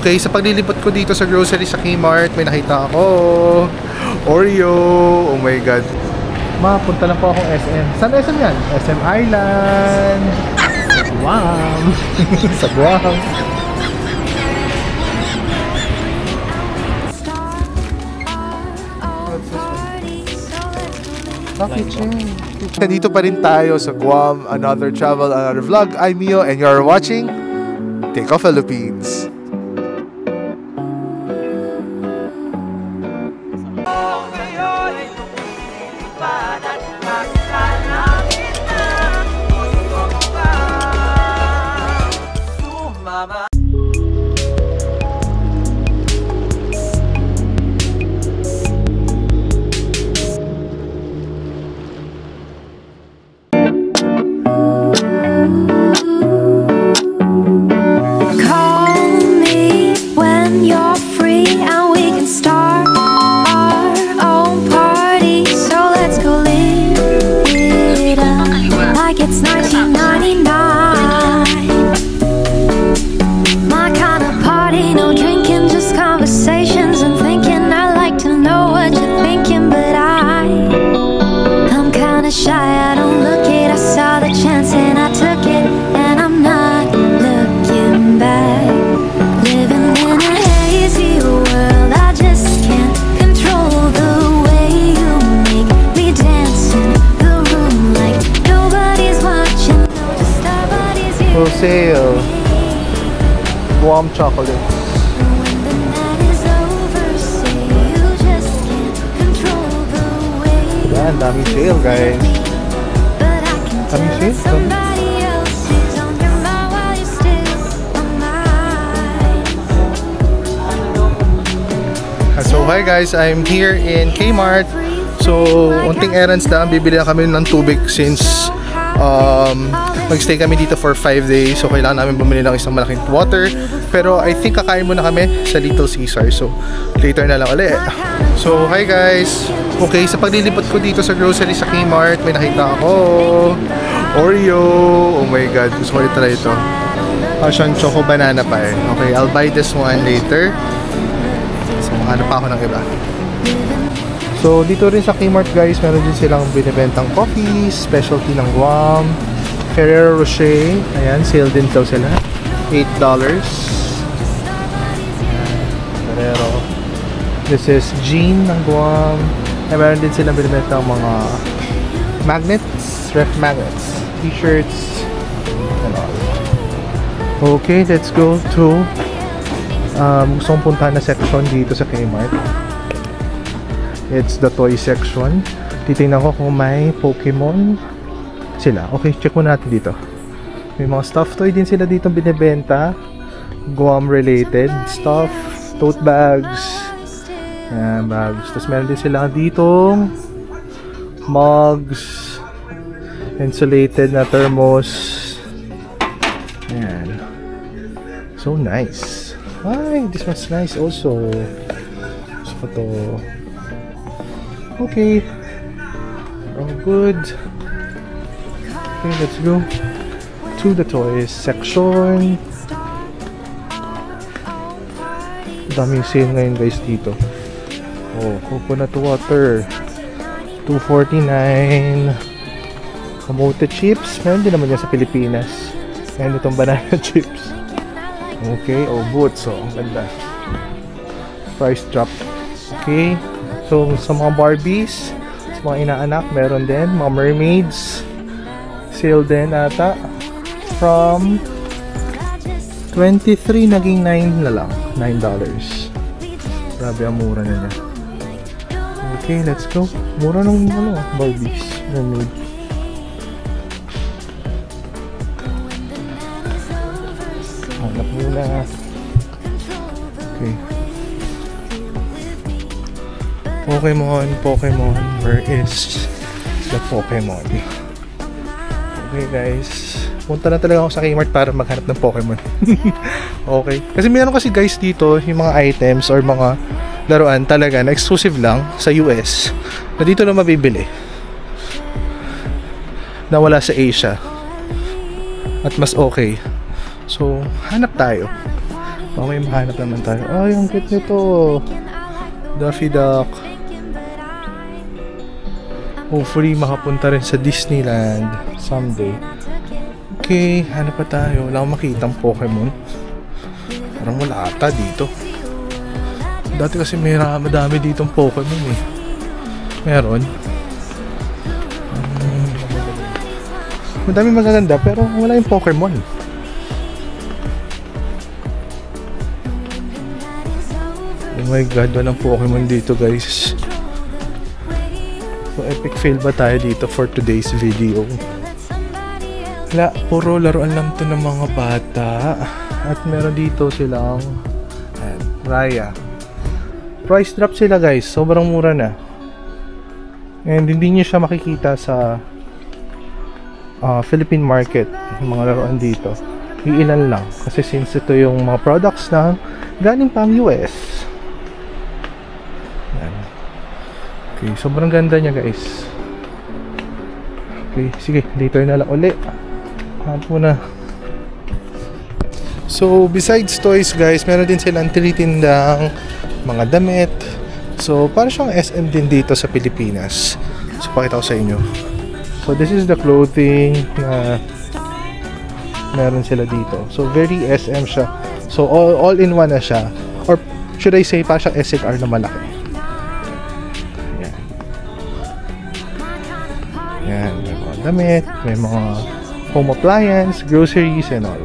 Okay, sa paglilipot ko dito sa grocery sa Kmart, may nakita ako Oreo. Oh my god. Punta lang po akong SM. Saan SM yan? SM Island. Guam. Sa Guam. Dito pa rin tayo sa Guam. Another travel, another vlog. I'm Mio and you're watching Take Off Philippines. Sale Guam chocolates. Yan, daming sale guys. Daming sale. So hi guys, I'm here in Kmart. So unting errands lang, bibili na kami ng tubig since mag-stay kami dito for 5 days. So kailangan namin bumili ng isang malaking water. Pero I think kakain muna kami sa Little Caesar. So later na lang ulit. So hi guys. Okay, sa paglilipot ko dito sa grocery sa Kmart, may nakita ako Oreo. Oh my god, gusto ko i-try ito. Passion Choco Banana pa eh. Okay, I'll buy this one later. So hanap pa ako ng iba. So dito rin sa Kmart guys, meron din silang binibentang coffee, specialty ng Guam, Ferrero Rocher. Ayan, sale din daw sila. $8. Ferrero. This is Jean ng Guam. Ay, meron din silang binibentang mga magnets, ref magnets, t-shirts, and all. Okay, let's go to gusto kong puntahan na section dito sa Kmart. It's the toy section. Titingnan ko kung may Pokemon sila. Okay, check muna natin dito. May mga stuffed toy din sila dito binibenta. Guam related stuff, tote bags. Ayan, bags. Tapos meron din sila dito mugs, insulated na thermos. Ayan. So nice. Ay, this one's nice also. Gusto ko to. Okay, all good. Okay, let's go to the toys section. Daming sale ngayon guys dito. Oh, coconut water, $2.49. Kamote chips, meron din naman yan sa Pilipinas. Meron itong banana chips. Okay, oh boots, oh, ang ganda. Price drop. Okay. So, sa mga Barbies, sa mga inaanak, meron din. Mga mermaids, sale din ata. From 23, naging 9 na lang. $9. Grabe, ang mura na niya. Okay, let's go. Mura ng Barbies, mermaid. Hanap muna. Okay. Pokemon, where is the Pokemon? Okay guys, punta na talaga ako sa Kmart para maghanap ng Pokemon. Okay, kasi meron kasi guys dito yung mga items or mga laruan talaga na exclusive lang sa US na dito na mabibili, na wala sa Asia at mas okay. So hanap tayo. Okay, mahanap naman tayo. Ay, ang cute nito. Daffy Duck. Hopefully, makapunta rin sa Disneyland someday. Okay, hanap pa tayo. Wala akong makitang Pokemon. Parang wala ata dito. Dati kasi madami ditong Pokemon eh. Meron. Madami magaganda pero wala yung Pokemon. Oh my god, walang Pokemon dito guys. So epic fail ba tayo dito for today's video? Wala, puro laruan lang to ng mga bata. At meron dito silang Raya. Price drop sila guys, sobrang mura na. And hindi nyo siya makikita sa Philippine market, yung mga laruan dito. Iilan lang, kasi since ito yung mga products na galing pang US. Yan. Okay, sobrang ganda niya guys. Okay, sige, later na lang uli. Hapo na. So, besides toys guys, meron din silang tinitindang mga damit. So, para siyang SM din dito sa Pilipinas. So, pakita ko sa inyo. So, this is the clothing na meron sila dito. So, very SM siya. So, all in one na siya. Or, should I say, para siyang SLR na malaki. Yan. Yan. May mga damit, may mga home appliance, groceries, and all.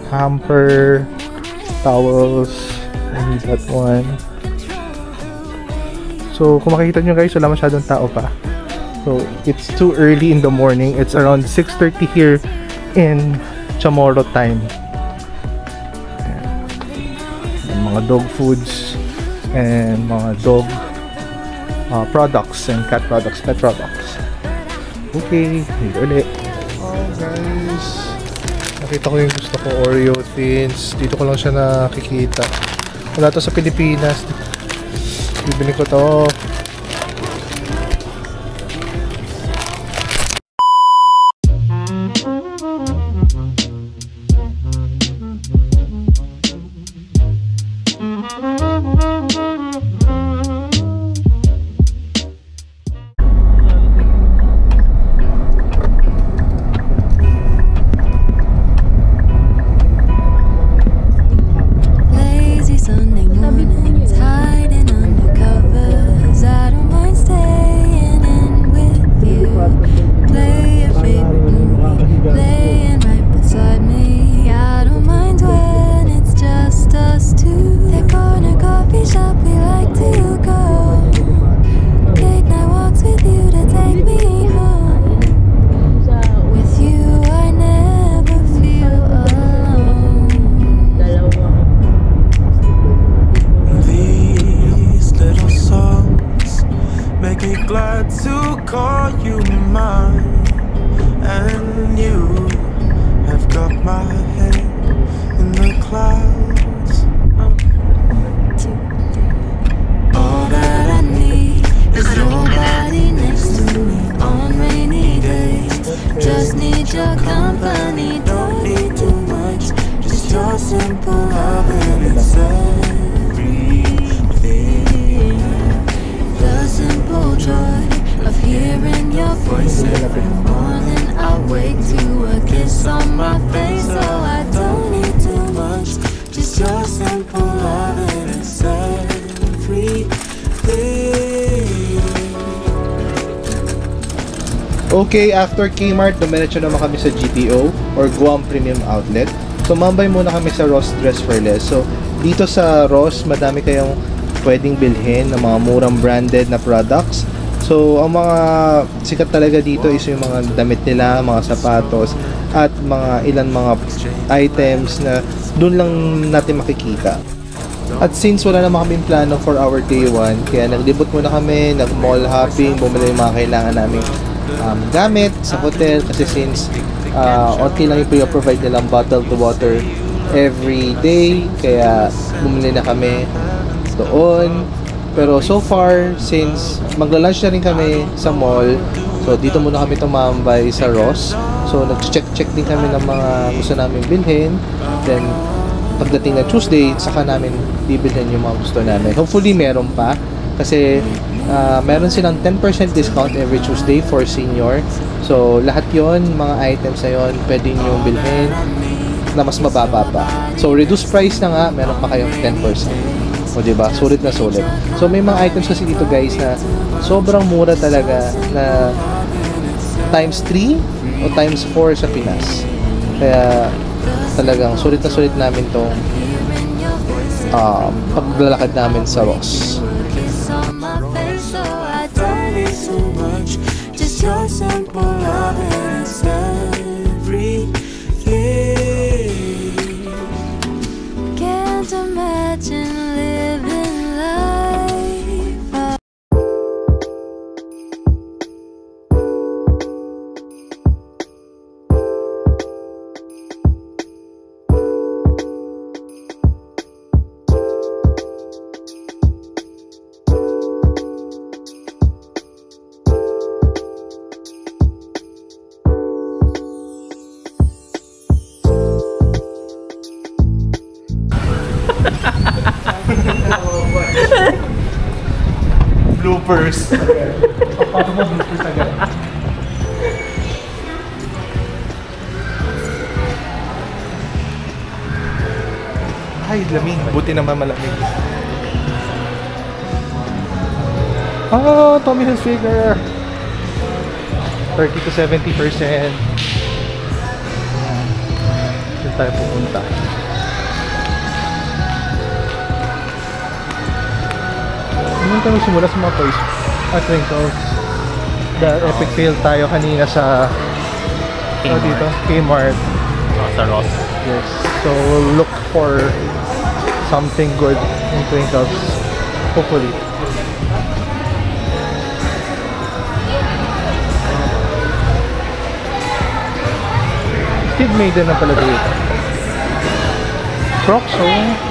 Hamper, towels, I need that one. So, kung makikita nyo guys, wala masyadong tao pa. So, it's too early in the morning. It's around 6:30 here in Chamorro time. Ayan. Mga dog foods and mga dog products and cat products, pet products. Okay, dito ulit. Oh guys, nakita ko yung gusto ko, Oreo Thins. Dito ko lang siya nakikita. Wala to sa Pilipinas. Bibili ko to. Okay, after Kmart, dumiretso naman kami sa GPO or Guam Premium Outlet. So, mambay muna kami sa Ross Dress for Less. So, dito sa Ross, madami kayong pwedeng bilhin ng mga murang branded na products. So, ang mga sikat talaga dito is yung mga damit nila, mga sapatos, at ilan mga items na dun lang natin makikita. At since wala naman kaming plano for our day 1, kaya naglibot muna kami, nag-mall hopping, bumili yung mga kailangan namin gamit sa hotel kasi since onti lang yung provide nilang bottled water every day, kaya bumili na kami doon. Pero so far, since magla-lunch na rin kami sa mall, so dito muna kami tumambay sa Ross. So nag-check din kami ng mga gusto namin bilhin. Then pagdating na Tuesday, saka namin bibilhin yung mga gusto namin. Hopefully meron pa kasi meron silang 10% discount every Tuesday for senior. So lahat yon, mga items na yon, pwede nyo bilhin na mas mababa pa. So reduced price na nga, meron pa kayong 10%. O diba? Sulit na sulit. So may mga items kasi dito guys na sobrang mura talaga na times 3 o times 4 sa Pinas. Kaya talagang sulit na sulit namin tong paglalakad namin sa Ross. Can't imagine living life. Bloopers. Paano mo bloopers agad? Ay, lamig. Buti naman malamig. Tommy Hilfiger. 30 to 70%. Saan tayo pupunta? Hindi tayo simula sa mga toys at Twinkles. Dahil epic fail tayo kanina sa dito, Kmart. Sa Ross. Yes. So we'll look for something good in Twinkles. Hopefully. Steve Maiden na pala dito. Crocs, oh.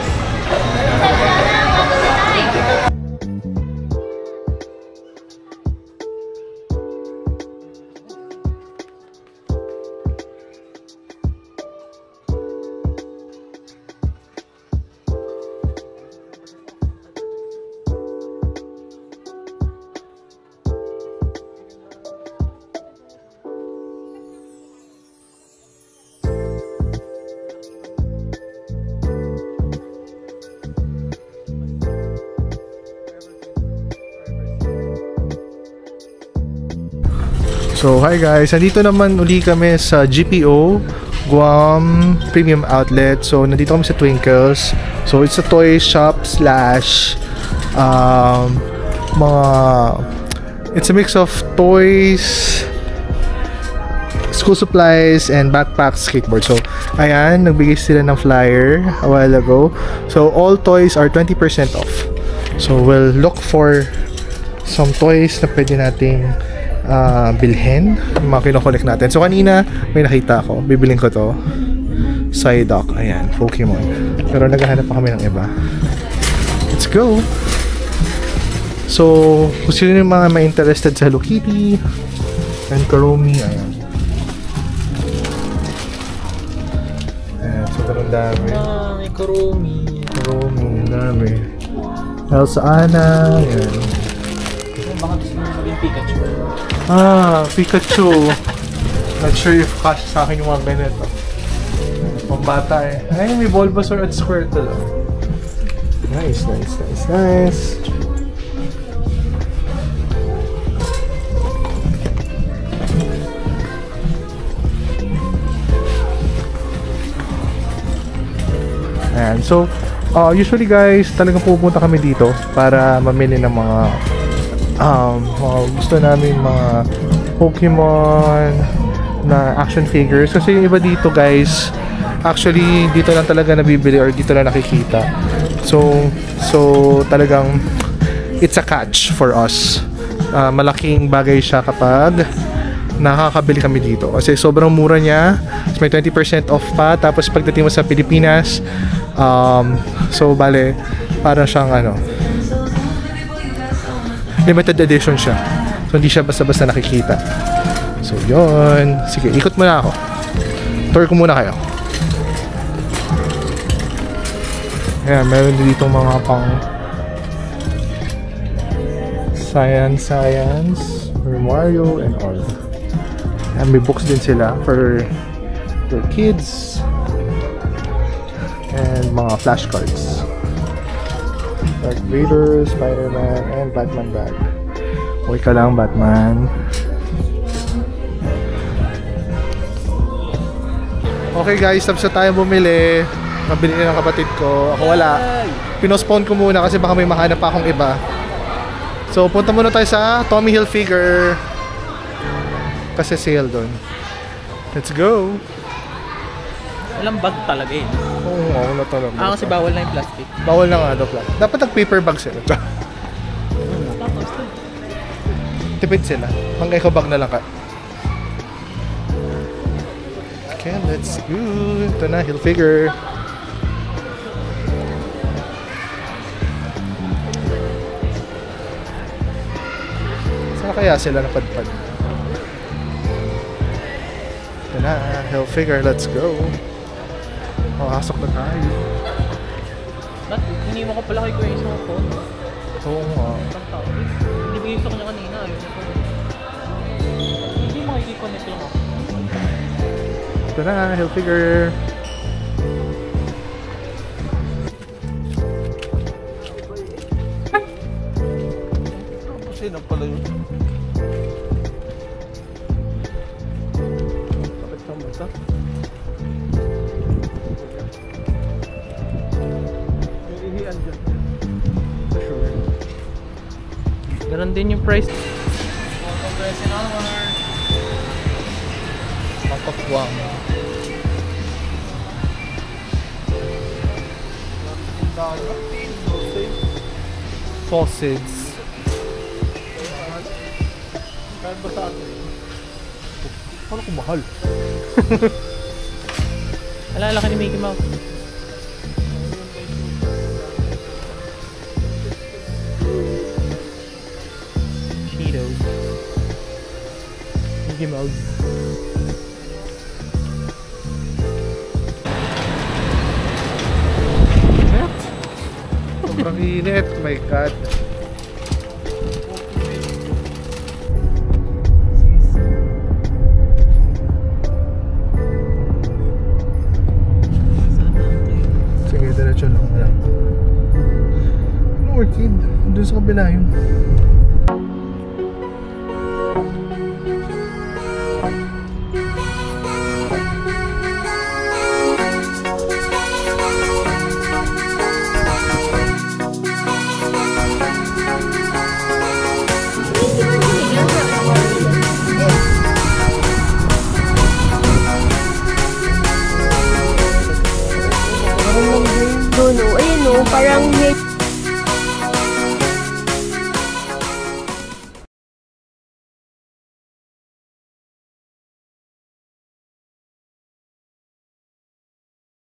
So hi guys, nandito naman uli kami sa GPO, Guam Premium Outlet. So nandito kami sa Twinkles. So it's a toy shop slash it's a mix of toys, school supplies, and backpacks, skateboard. So ayan, nagbigay sila ng flyer a while ago. So all toys are 20% off. So we'll look for some toys na pwede nating bilhin, yung mga kinokollect natin. So kanina may nakita ako, bibilin ko to, Psyduck, ayan, Pokemon. Pero naghahanap pa kami ng iba. Let's go! So kung sino yung mga ma-interested sa Hello Kitty and Kuromi, ayan. Ayan, sobrang dami. May Kuromi. Kuromi, dami. Elsa Anna, ayan. Baka gusto mo maging Pikachu. Pikachu. Not sure if cash sa akin yung mga ganito. Pambata eh. Ay, may Bulbasaur at Squirtle. Nice. Ayan, so usually guys, talagang pupunta kami dito para mamili ng mga gusto namin, mga Pokemon na action figures. Kasi yung iba dito guys, actually dito lang talaga nabibili or dito lang nakikita. So talagang it's a catch for us. Malaking bagay siya kapag nakakabili kami dito kasi sobrang mura niya. May 20% off pa. Tapos pagdating mo sa Pilipinas, so bale parang siyang limited edition siya. So, hindi siya basta-basta nakikita. So, yun. Sige, ikot muna ako. Tour ko muna kayo. Ayan, meron dito mga pang science for Mario and all. And may books din sila for kids and mga flashcards. Darth Vader, Spider-Man, and Batman bag. Okay ka lang, Batman. Okay guys, tapos na tayo bumili. Nabili ng kapatid ko. Ako wala. Pinospone ko muna kasi baka may mahanap pa akong iba. So, punta muna tayo sa Tommy Hilfiger. Kasi sale doon. Let's go! Walang bag talaga eh. Oo, wala talaga. Kasi bawal na yung plastic. Bawal na nga daw plastic. Dapat nag-paper bag sila. Tipid sila. Hanggang ikaw bag na lang ka. Okay, let's go. Ito na, Hilfiger. Saan kaya sila napadpad? Ito na, Hilfiger. Let's go. Makasok na tayo. Ba't iniwan ko pala kay Kuya yung isang phone? Oo nga. Hindi bigay sa kanya kanina. Ayun na po. Hindi makikiconnect lang ako. Ito na, Hilfiger. Sino pala yun? Kapit ka mo ito? Yung ihian dyan. For sure. Ganon din yung price. Mapapwang. Sausage. Kaya ba sa atin? Paano kung mahal? Alala ka ni Mickey Mouse. Cheetos. Mickey Mouse. Sobrang init, my God. Sige, diretso lang. Ano orchid? Doon sa kabila yun. Doon, ayun o, parang